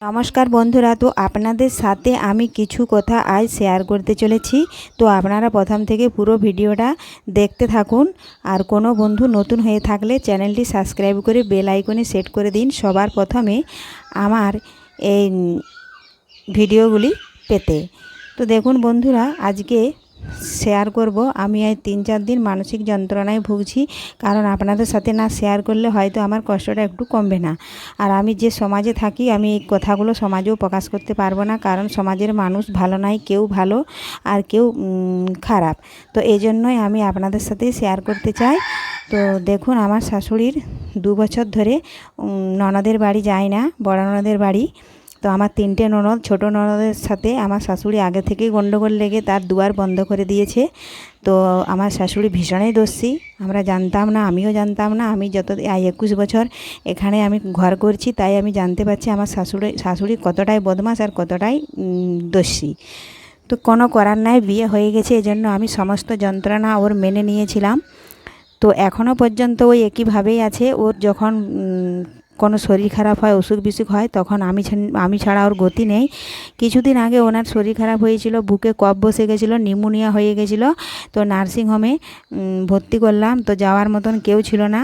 নমস্কার বন্ধুরা, তো আপনাদের সাথে আমি কিছু কথা আজ শেয়ার করতে চলেছি। তো আপনারা প্রথম থেকে পুরো ভিডিওটা দেখতে থাকুন। আর কোনো বন্ধু নতুন হয়ে থাকলে চ্যানেলটি সাবস্ক্রাইব করে বেল আইকনে সেট করে দিন সবার প্রথমে আমার এই ভিডিওগুলি পেতে। তো দেখুন বন্ধুরা, আজকে শেয়ার করব আমি এই 3-4 দিন মানসিক যন্ত্রণায় ভুগছি। কারণ আপনাদের সাথে না শেয়ার করলে হয়তো আমার কষ্টটা একটু কমবে না। আর আমি যে সমাজে থাকি, আমি এই কথাগুলো সমাজেও প্রকাশ করতে পারবো না, কারণ সমাজের মানুষ ভালো নাই, কেউ ভালো আর কেউ খারাপ। তো এই জন্যই আমি আপনাদের সাথে শেয়ার করতে চাই। তো দেখুন, আমার শাশুড়ির 2 বছর ধরে ননদের বাড়ি যায় না, বড় ননদের বাড়ি। তো আমার 3টে ননদ, ছোটো ননদের সাথে আমার শাশুড়ি আগে থেকেই গণ্ডগোল লেগে তার দুয়ার বন্ধ করে দিয়েছে। তো আমার শাশুড়ি ভীষণই দোষী, আমরা জানতাম না, আমিও জানতাম না। আমি যত 21 বছর এখানে আমি ঘর করছি, তাই আমি জানতে পারছি আমার শাশুড়ি কতটাই বদমাশ আর কতটাই দোষী। তো কোনো করার নাই, বিয়ে হয়ে গেছে, এজন্য আমি সমস্ত যন্ত্রণা ওর মেনে নিয়েছিলাম। তো এখনও পর্যন্ত ওই একইভাবেই আছে। ওর যখন কোনো শরীর খারাপ হয়, অসুখ বিসুখ হয়, তখন আমি ছাড়া ওর গতি নেই। কিছুদিন আগে ওনার শরীর খারাপ হয়েছিল, বুকে কফ বসে গেছিলো, নিউমোনিয়া হয়ে গেছিলো। তো নার্সিংহোমে ভর্তি করলাম। তো যাওয়ার মতন কেউ ছিল না।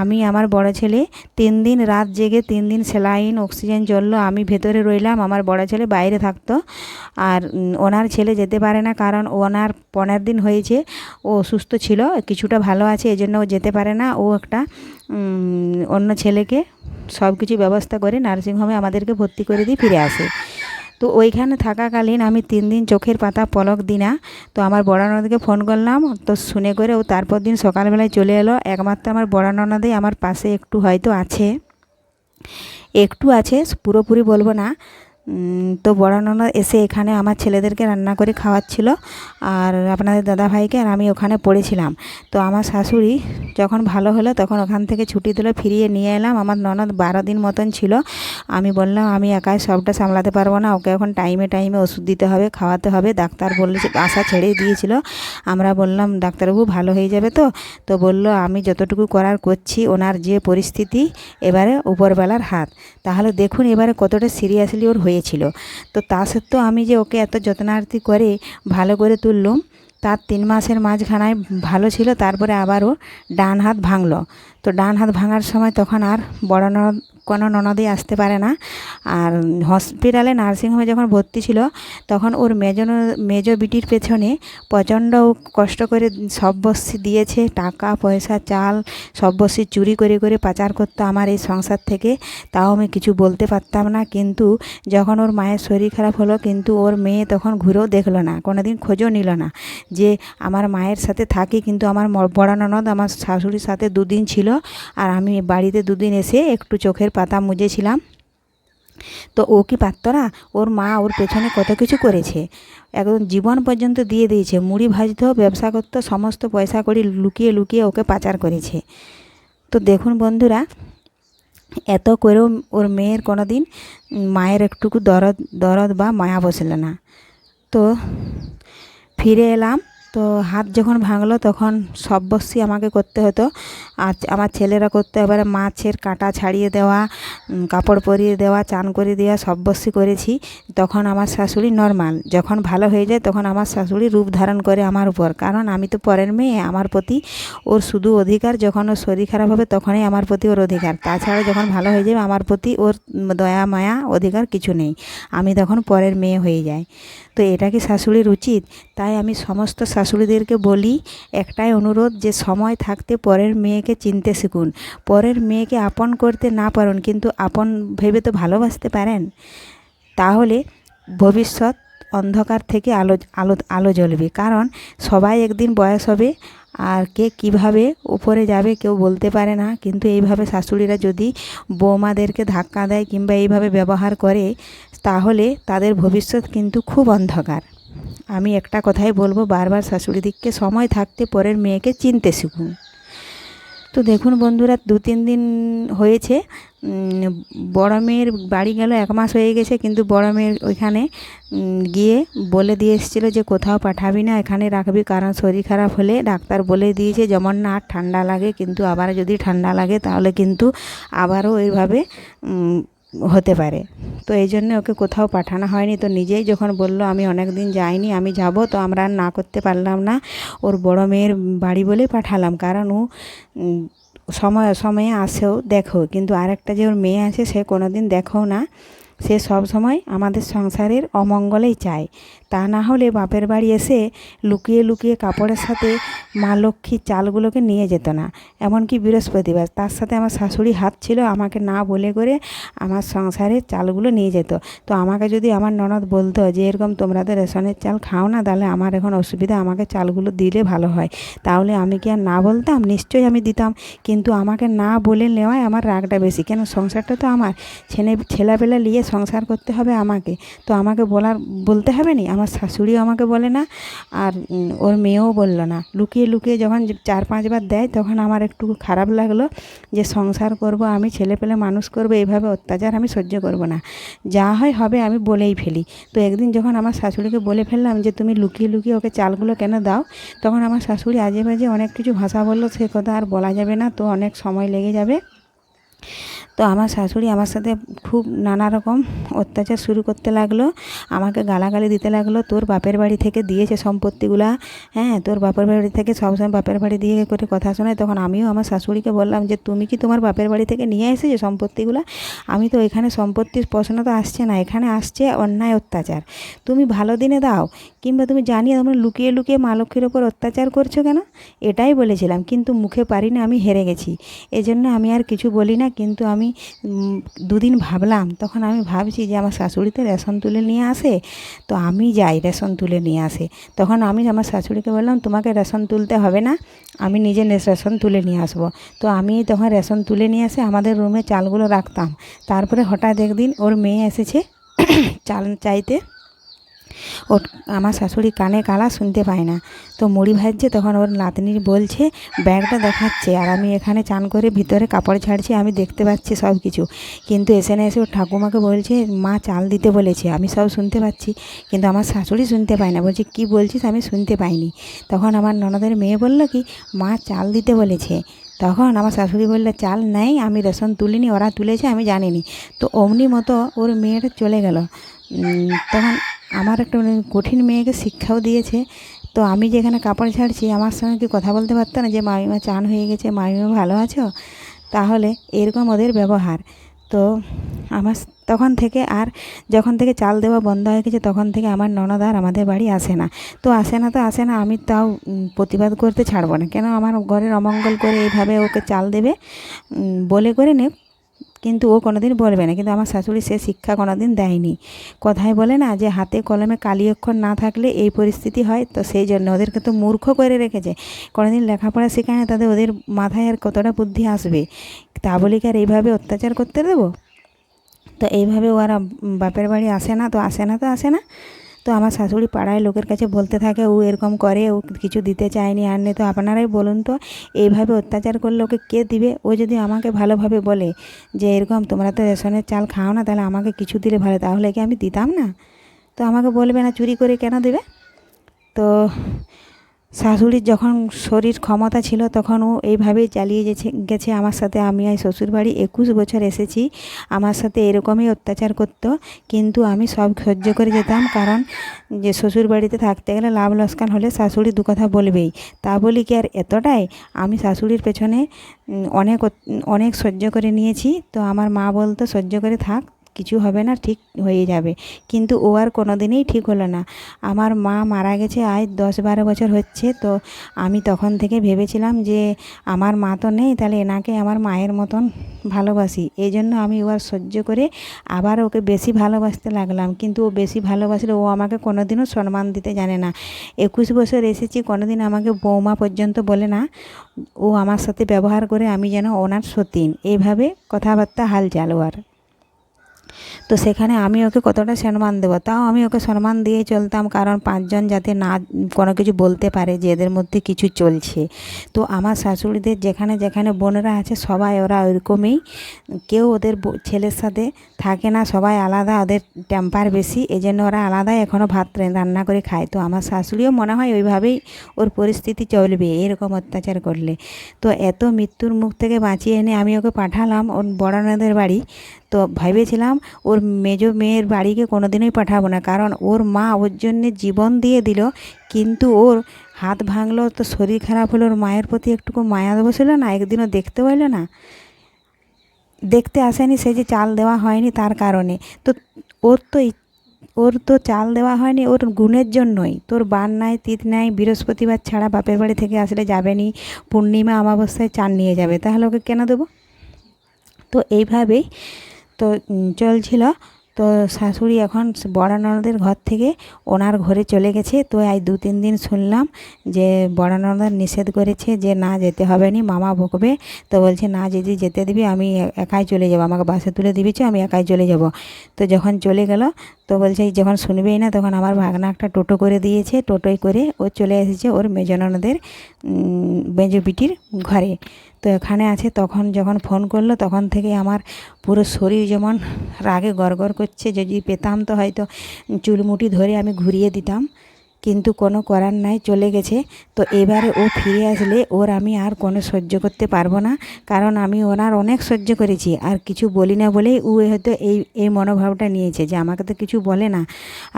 আমি, আমার বড় ছেলে 3 দিন রাত জেগে 3 দিন সেলাইন অক্সিজেন চললো, আমি ভেতরে রইলাম, আমার বড় ছেলে বাইরে থাকতো। আর ওনার ছেলে যেতে পারে না, কারণ ওনার 15 দিন হয়েছে, ও অসুস্থ ছিল, কিছুটা ভালো আছে, এজন্য ও যেতে পারে না। ও একটা অন্য ছেলেকে সব কিছু ব্যবস্থা করে নার্সিংহোমে আমাদেরকে ভর্তি করে দিয়ে ফিরে আসে। তো ওইখানে থাকাকালীন আমি 3 দিন চোখের পাতা পলক দিই না। তো আমার বড় ননদকে ফোন করলাম, তো শুনে করে ও তারপর দিন সকালবেলায় চলে এলো। একমাত্র আমার বড় ননদই আমার পাশে একটু হয়তো আছে, একটু আছে, পুরোপুরি বলবো না। তো বড় ননদ এসে এখানে আমার ছেলেদেরকে রান্না করে খাওয়াচ্ছিল, আর আপনাদের দাদাভাইকে, আর আমি ওখানে পড়েছিলাম। তো আমার শাশুড়ি যখন ভালো হলো তখন ওখান থেকে ছুটি দিল, ফিরিয়ে নিয়ে এলাম। আমার ননদ 12 দিন মতন ছিল। আমি বললাম আমি একাই সবটা সামলাতে পারবো না, ওকে এখন টাইমে টাইমে ওষুধ দিতে হবে, খাওয়াতে হবে। ডাক্তার বললে, আশা ছেড়েই দিয়েছিল। আমরা বললাম ডাক্তারবাবু ভালো হয়ে যাবে তো? তো বলল আমি যতটুকু করার করছি, ওনার যে পরিস্থিতি, এবারে উপরবেলার হাত। তাহলে দেখুন এবারে কতটা সিরিয়াসলি ওর হয়েছিল। তো তা সত্ত্বেও আমি যে ওকে এত যত্নার্থী করে ভালো করে তুললাম। তার 3 মাসের মাঝখানায় ভালো ছিল, তারপরে আবারও ডান হাত ভাঙলো। তো ডান হাত ভাঙার সময় তখন আর বড় ননদ, কোনো ননদই আসতে পারে না। আর হসপিটালে নার্সিংহোমে যখন ভর্তি ছিল, তখন ওর মেজো বিটির পেছনে প্রচণ্ড কষ্ট করে সব বস্তি দিয়েছে, টাকা পয়সা চাল সব বস্তি চুরি করে করে পাচার করতো আমার এই সংসার থেকে। তাও আমি কিছু বলতে পারতাম না। কিন্তু যখন ওর মায়ের শরীর খারাপ হলো, কিন্তু ওর মেয়ে তখন ঘুরেও দেখলো না, কোনো দিন খোঁজও নিল না যে আমার মায়ের সাথে থাকি। কিন্তু আমার বড় ননদ আমার শাশুড়ির সাথে 2 দিন ছিল, আর আমি বাড়িতে 2 দিন এসে একটু চোখের পাতা মুজেছিলাম। তো ও কি পারত না? ওর মা ওর পেছনে কত কিছু করেছে, একদম জীবন পর্যন্ত দিয়ে দিয়েছে। মুড়ি ভাজতো, ব্যবসা করতো, সমস্ত পয়সা কড়ি লুকিয়ে লুকিয়ে ওকে পাচার করেছে। তো দেখুন বন্ধুরা, এত করেও ওর মেয়ের কোনো দিন মায়ের একটুকু দরদ বা মায়া বসল না। তো ফিরে এলাম। তো হাত যখন ভাঙলো তখন সব বস্যি আমাকে করতে হতো, আর আমার ছেলেরা করতো। এবারে মাছের কাঁটা ছাড়িয়ে দেওয়া, কাপড় পরিয়ে দেওয়া, চান করে দেওয়া, সব বস্যি করেছি। তখন আমার শাশুড়ি নর্মাল, যখন ভালো হয়ে যায় তখন আমার শাশুড়ি রূপ ধারণ করে আমার উপর, কারণ আমি তো পরের মেয়ে। আমার প্রতি ওর শুধু অধিকার যখন ওর শরীর খারাপ হবে তখনই আমার প্রতি ওর অধিকার, তাছাড়া যখন ভালো হয়ে যাবে আমার প্রতি ওর দয়া মায়া অধিকার কিছু নেই। আমি তখন পরের মেয়ে হয়ে যাই। তো এটা কি শাশুড়ির উচিত? তাই আমি সমস্ত শাশুড়িদেরকে বলি, একটাই অনুরোধ, যে সময় থাকতে পরের মেয়েকে চিনতে শিখুন। পরের মেয়েকে আপন করতে না পারেন, কিন্তু আপন ভেবে তো ভালোবাসতে পারেন। তাহলে ভবিষ্যৎ অন্ধকার থেকে আলো আলো আলো জ্বলবে। কারণ সবাই একদিন বয়স হবে, আর কে কিভাবে উপরে যাবে কেউ বলতে পারে না। কিন্তু এইভাবে শাশুড়িরা যদি বৌমাদেরকে ধাক্কা দেয় কিংবা এইভাবে ব্যবহার করে, তাহলে তাদের ভবিষ্যৎ কিন্তু খুব অন্ধকার। আমি একটা কথাই বলবো বারবার, শাশুড়িদিকে সময় থাকতে পরের মেয়েকে চিনতে শিখুন। তো দেখুন বন্ধুরা, 2-3 দিন হয়েছে বড় মেয়ের বাড়ি গেল, 1 মাস হয়ে গেছে। কিন্তু বড় মেয়ের ওইখানে গিয়ে বলে দিয়ে এসেছিলো যে কোথাও পাঠাবি না, এখানে রাখবি, কারণ শরীর খারাপ হলে ডাক্তার বলে দিয়েছে যেমন না আর ঠান্ডা লাগে, কিন্তু আবার যদি ঠান্ডা লাগে তাহলে কিন্তু আবারও এইভাবে হতে পারে। তো এই জন্য ওকে কোথাও পাঠানো হয়নি। তো নিজেই যখন বলল আমি অনেক দিন যাইনি, আমি যাব, তো আমরা আর না করতে পারলাম না। ওর বড় মেয়ের বাড়ি বলেই পাঠালাম, কারণ ও সময় অসময়ে আসেও দেখো, কিন্তু আরেকটা যে ওর মেয়ে আছে সে কোনো দিন দেখেও না। সে সব সময় আমাদের সংসারের অমঙ্গলেই চায়। তা না হলে বাপের বাড়ি এসে লুকিয়ে লুকিয়ে কাপড়ের সাথে মা লক্ষ্মীর চালগুলোকে নিয়ে যেত না। এমনকি বৃহস্পতিবার তার সাথে আমার শাশুড়ি হাত ছিল, আমাকে না বলে করে আমার সংসারের চালগুলো নিয়ে যেত। তো আমাকে যদি আমার ননদ বলতো যে এরকম তোমরা তো রেশনের চাল খাও না, তাহলে আমার এখন অসুবিধা, আমাকে চালগুলো দিলে ভালো হয়, তাহলে আমি কি আর না বলতাম? নিশ্চয়ই আমি দিতাম। কিন্তু আমাকে না বলে নেওয়ায় আমার রাগটা বেশি। কেন, সংসারটা তো আমার, ছেলেপেলে নিয়ে সংসার করতে হবে আমাকে, তো আমাকে বলতে হবে না? আমার শাশুড়িও আমাকে বলে না, আর ওর মেয়েও বললো না। লুকিয়ে লুকিয়ে যখন 4-5 বার দেয়, তখন আমার একটু খারাপ লাগলো যে সংসার করব আমি, ছেলেপেলে মানুষ করব, এইভাবে অত্যাচার আমি সহ্য করব না। যা হয় হবে, আমি বলেই ফেলি। তো একদিন যখন আমার শাশুড়িকে বলে ফেললাম যে তুমি লুকিয়ে লুকিয়ে ওকে চালগুলো কেন দাও, তখন আমার শাশুড়ি আজে বাজে অনেক কিছু ভাষা বললো। সে কথা আর বলা যাবে না, তো অনেক সময় লেগে যাবে। তো আমার শাশুড়ি আমার সাথে খুব নানা রকম অত্যাচার শুরু করতে লাগলো, আমাকে গালাগালি দিতে লাগলো। তোর বাপের বাড়ি থেকে দিয়েছে সম্পত্তিগুলা, হ্যাঁ তোর বাপের বাড়ি থেকে সবসময় বাপের বাড়ি দিয়ে করে কথা শোনায়। তখন আমিও আমার শাশুড়িকে বললাম যে তুমি কি তোমার বাপের বাড়ি থেকে নিয়ে এসেছো সম্পত্তিগুলা? আমি তো এখানে সম্পত্তির প্রশ্ন তো আসছে না, এখানে আসছে অন্যায় অত্যাচার। তুমি ভালো দিনে দাও, কিংবা তুমি জানিয়ে তোমরা লুকিয়ে লুকিয়ে মা লক্ষ্মীর ওপর অত্যাচার করছো কেন? এটাই বলেছিলাম, কিন্তু মুখে পারি না, আমি হেরে গেছি। এজন্য আমি আর কিছু বলি না। কিন্তু আমি দুদিন ভাবলাম, তখন আমি ভাবছি যে আমার শাশুড়ি তো রেশন তুলে নিয়ে আসে, তো আমি যাই রেশন তুলে নিয়ে আসে। তখন আমি আমার শাশুড়িকে বললাম তোমাকে রেশন তুলতে হবে না, আমি নিজে রেশন তুলে নিয়ে আসবো। তো আমি তখন রেশন তুলে নিয়ে আসে আমাদের রুমে চালগুলো রাখতাম। তারপরে হঠাৎ একদিন ওর মেয়ে এসেছে চাল চাইতে। ওর আমার শাশুড়ি কানে কালা, শুনতে পায় না। তো মুড়ি ভাজছে, তখন ওর নাতনি বলছে, ব্যাগটা দেখাচ্ছে, আর আমি এখানে চান করে ভিতরে কাপড় ছাড়ছি, আমি দেখতে পাচ্ছি সব কিছু। কিন্তু এসে ওর ঠাকুমাকে বলছে মা চাল দিতে বলেছে, আমি সব শুনতে পাচ্ছি। কিন্তু আমার শাশুড়ি শুনতে পায় না, বলছে কী বলছিস, আমি শুনতে পাইনি। তখন আমার ননদের মেয়ে বলল কি, মা চাল দিতে বলেছে। তখন আমার শাশুড়ি বললে চাল নেই, আমি রেশন তুলিনি, ওরা তুলেছে, আমি জানিনি। তো অমনি মতো ওর মেয়েটা চলে গেল। তখন আমার একটা কঠিন মেয়েকে শিক্ষাও দিয়েছে। তো আমি যেখানে কাপড় ছাড়ছি, আমার সঙ্গে কি কথা বলতে পারতো না যে মামিমা চান হয়ে গেছে, মামিমা ভালো আছো? তাহলে এরকম ওদের ব্যবহার। তো আমার তখন থেকে, আর যখন থেকে চাল দেওয়া বন্ধ হয়ে গেছে, তখন থেকে আমার ননদ আর আমাদের বাড়ি আসে না। তো আসে না তো আসে না, আমি তাও প্রতিবাদ করতে ছাড়বো না। কেন, আমার ঘরের অমঙ্গল করে এইভাবে ওকে চাল দেবে বলে করে নে, কিন্তু ও কোনোদিন বলবে না। কিন্তু আমার শাশুড়ি সে শিক্ষা কোনোদিন দেয়নি। কথায় বলে না যে হাতে কলমে কালি অক্ষর না থাকলে এই পরিস্থিতি হয়। তো সেই জন্য ওদেরকে তো মূর্খ করে রেখেছে, কোনোদিন লেখাপড়া শেখায় না, তাদের ওদের মাথায় আর কতটা বুদ্ধি আসবে? তা বলি কি আর এইভাবে অত্যাচার করতে দেবো? তো এইভাবে ওরা বাপের বাড়ি আসে না, তো আসে না, তো আসে না। তো আমার শাশুড়ি পাড়ায় লোকের কাছে বলতে থাকে ও এরকম করে, ও কিছু দিতে চায়নি আর নেই। তো আপনারাই বলুন তো, এইভাবে অত্যাচার করলে ওকে কে দিবে? ও যদি আমাকে ভালোভাবে বলে যে এরকম তোমরা তো রেশনের চাল খাও না, তাহলে আমাকে কিছু দিলে ভালো, তাহলে কি আমি দিতাম না? তো আমাকে বলবে না চুরি করে কেন দেবে? তো শাশুড়ির যখন শরীর ক্ষমতা ছিল, তখন ও এইভাবেই চালিয়ে গেছে আমার সাথে। আমি এই শ্বশুরবাড়ি 21 বছর এসেছি, আমার সাথে এরকমই অত্যাচার করতো। কিন্তু আমি সব সহ্য করে যেতাম, কারণ যে শ্বশুরবাড়িতে থাকতে গেলে লাভ লোকসান হলে শাশুড়ি দু কথা বলবেই। তা বলি কি আর এতটাই? আমি শাশুড়ির পেছনে অনেক সহ্য করে নিয়েছি। তো আমার মা বলতো সহ্য করে থাক, কিছু হবে না, ঠিক হয়ে যাবে। কিন্তু ও আর কোনো দিনই ঠিক হলো না। আমার মা মারা গেছে আজ 10-12 বছর হচ্ছে। তো আমি তখন থেকে ভেবেছিলাম যে আমার মা তো নেই, তাহলে এনাকে আমার মায়ের মতন ভালোবাসি। এই জন্য আমি ও আর সহ্য করে আবার ওকে বেশি ভালোবাসতে লাগলাম। কিন্তু ও বেশি ভালোবাসলে ও আমাকে কোনো দিনও সম্মান দিতে জানে না। 21 বছর এসেছি, কোনো দিন আমাকে বৌমা পর্যন্ত বলে না। ও আমার সাথে ব্যবহার করে আমি যেন ওনার সতীন, এইভাবে কথাবার্তা হাল চাল ওর। তো সেখানে আমি ওকে কতটা সম্মান দেবো, তাও আমি ওকে সম্মান দিয়েই চলতাম, কারণ 5 জন যাতে না কোনো কিছু বলতে পারে যে এদের মধ্যে কিছু চলছে। তো আমার শাশুড়িদের যেখানে যেখানে বোনেরা আছে সবাই ওরা ওইরকমই, কেউ ওদের ছেলের সাথে থাকে না, সবাই আলাদা, ওদের টেম্পার বেশি, এই জন্য ওরা আলাদাই এখনও ভাত রান্না করে খায়। তো আমার শাশুড়িও মনে হয় ওইভাবেই ওর পরিস্থিতি চলবে এরকম অত্যাচার করলে। তো এত মৃত্যুর মুখ থেকে বাঁচিয়ে এনে আমি ওকে পাঠালাম ওর বড় ননদের বাড়ি। তো ভেবেছিলাম ওর মেজো মেয়ের বাড়িকে কোনোদিনই পাঠাবো না, কারণ ওর মা ওর জন্যে জীবন দিয়ে দিল, কিন্তু ওর হাত ভাঙলো, তো শরীর খারাপ হলো, ওর মায়ের প্রতি একটুকু মায়া বসেছিল না, একদিনও দেখতে পাইল না, দেখতে আসেনি, সেই যে চাল দেওয়া হয়নি তার কারণে। তো ওর তো চাল দেওয়া হয়নি ওর গুণের জন্যই। তোর বার নাই তিথ নাই, বৃহস্পতিবার ছাড়া বাপের বাড়ি থেকে আসলে যাবে নি, পূর্ণিমা অমাবস্যায় চাল নিয়ে যাবে, তাহলে ওকে কেন দেবো? তো এইভাবেই তো চলছিল। তো শাশুড়ি এখন বড় ননদের ঘর থেকে ওনার ঘরে চলে গেছে। তো এই 2-3 দিন শুনলাম যে বড় ননদ নিষেধ করেছে যে না যেতে হবে না, মামা বকবে। তো বলছে না যদি যেতে দিবি আমি একাই চলে যাব, আমাকে বাসে তুলে দিবিছে, আমি একাই চলে যাব। তো যখন চলে গেল তো বলছে যখন শুনবেই না, তখন আমার ভাগনা একটা টোটো করে দিয়েছে, টোটোয় করে ও চলে এসেছে ওর মেজো ননদের মেজো বিটির ঘরে। তো এখানে আছে। তখন যখন ফোন করলো তখন থেকে আমার পুরো শরীর যেমন রাগে গড়গড় করছে, যদি পেতাম তো হয়তো চুলমুটি ধরে আমি ঘুরিয়ে দিতাম, কিন্তু কোনো করার নাই, চলে গেছে। তো এবারে ও ফিরে আসলে ওর আমি আর কোনো সহ্য করতে পারবো না, কারণ আমি ওনার অনেক সহ্য করেছি, আর কিছু বলি না বলেই ও হয়তো এই মনোভাবটা নিয়েছে যে আমাকে তো কিছু বলে না,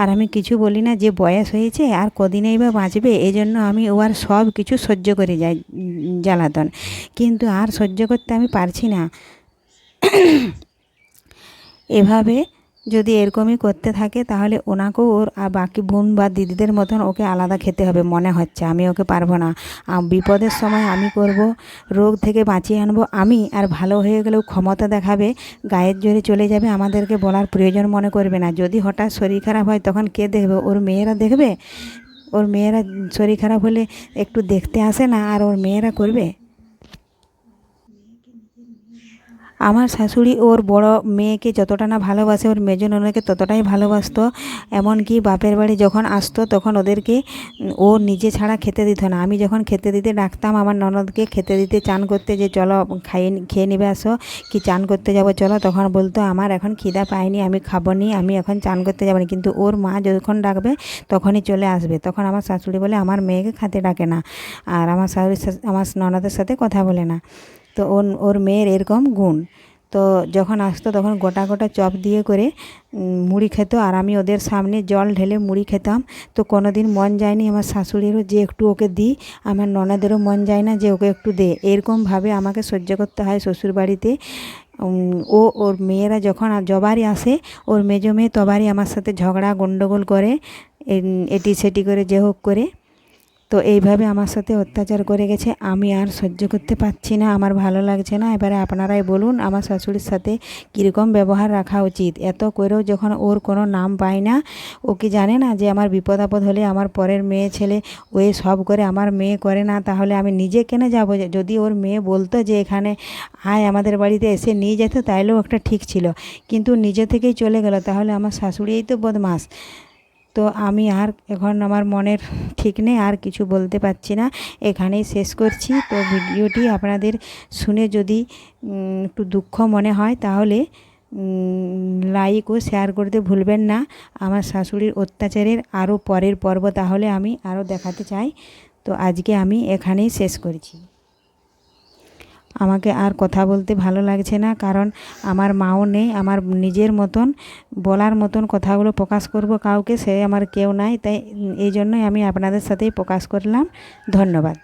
আর আমি কিছু বলি না, যে বয়স হয়েছে আর কদিনেই বা বাঁচবে, এই জন্য আমি ও আর সব কিছু সহ্য করে যাই জ্বালাতন, কিন্তু আর সহ্য করতে আমি পারছি না। এভাবে যদি এরকমই করতে থাকে তাহলে ওনাকেও ওর আর বাকি বোন বা দিদিদের মতন ওকে আলাদা খেতে হবে মনে হচ্ছে। আমি ওকে পারবো না, বিপদের সময় আমি করব, রোগ থেকে বাঁচিয়ে আনবো আমি, আর ভালো হয়ে গেলেও ক্ষমতা দেখাবে, গায়ের জোরে চলে যাবে, আমাদেরকে বলার প্রয়োজন মনে করবে না। যদি হঠাৎ শরীর খারাপ হয় তখন কে দেখবে? ওর মেয়েরা দেখবে। ওর মেয়েরা শরীর খারাপ হলে একটু দেখতে আসে না, আর ওর মেয়েরা করবে? আমার শাশুড়ি ওর বড় মেয়েকে যতটা না ভালোবাসে, ওর মেজো ননদকে ততটাই ভালোবাসতো। এমনকি বাপের বাড়ি যখন আসতো তখন ওদেরকে ও নিজে ছাড়া খেতে দিত না। আমি যখন খেতে দিতে ডাকতাম আমার ননদকে খেতে দিতে, চান করতে, যে চলো খেয়ে নিবে আসো, কি চান করতে যাবো চলো, তখন বলতো আমার এখন খিদা পায়নি, আমি খাবো নি, আমি এখন চান করতে যাবো না। কিন্তু ওর মা যখন ডাকবে তখনই চলে আসবে। তখন আমার শাশুড়ি বলে আমার মেয়েকে খেতে ডাকে না, আর আমার শাশুড়ি আমার ননদের সাথে কথা বলে না। তো ওর মেয়ের এরকম গুণ। তো যখন আসতো তখন গোটা গোটা চপ দিয়ে করে মুড়ি খেত, আর আমি ওদের সামনে জল ঢেলে মুড়ি খেতাম। তো কোনো দিন মন যায়নি আমার শাশুড়িরও যে একটু ওকে দিই, আমার ননদেরও মন যায় না যে ওকে একটু দে, এরকমভাবে আমাকে সহ্য করতে হয় শ্বশুরবাড়িতে। ওর মেয়েরা যখন যবারই আসে, ওর মেজো মেয়ে তবারই আমার সাথে ঝগড়া গণ্ডগোল করে, এটি সেটি করে যে হোক করে। তো এইভাবে আমার সাথে অত্যাচার করে গেছে, আমি আর সহ্য করতে পারছি না, আমার ভালো লাগছে না। এবারে আপনারাই বলুন আমার শাশুড়ির সাথে কীরকম ব্যবহার রাখা উচিত। এত করেও যখন ওর কোনো নাম পায় না, ও কি জানে না যে আমার বিপদ আপদ হলে আমার পরের মেয়ে ছেলে ওই সব করে, আমার মেয়ে করে না, তাহলে আমি নিজে কেন যাব? যদি ওর মেয়ে বলতো যে এখানে আয় আমাদের বাড়িতে এসে নিয়ে যেত, তাইলেও একটা ঠিক ছিল, কিন্তু নিজে থেকেই চলে গেল, তাহলে আমার শাশুড়িই তো বদমাস। তো আমি আর এখন আমার মনের ঠিক নেই, আর কিছু বলতে পারছি না, এখানেই শেষ করছি। তো ভিডিওটি আপনাদের শুনে যদি একটু দুঃখ মনে হয় তাহলে লাইক ও শেয়ার করতে ভুলবেন না। আমার শাশুড়ির অত্যাচারের আরও পরের পর্ব তাহলে আমি আরও দেখাতে চাই। তো আজকে আমি এখানেই শেষ করছি। আমাকে আর কথা বলতে ভালো লাগছে না, কারণ আমার মাও নেই, আমার নিজের মতন বলার মতন কথাগুলো প্রকাশ করব কাউকে, সে আমার কেউ নাই, তাই এই জন্যই আমি আপনাদের সাথেই প্রকাশ করলাম। ধন্যবাদ।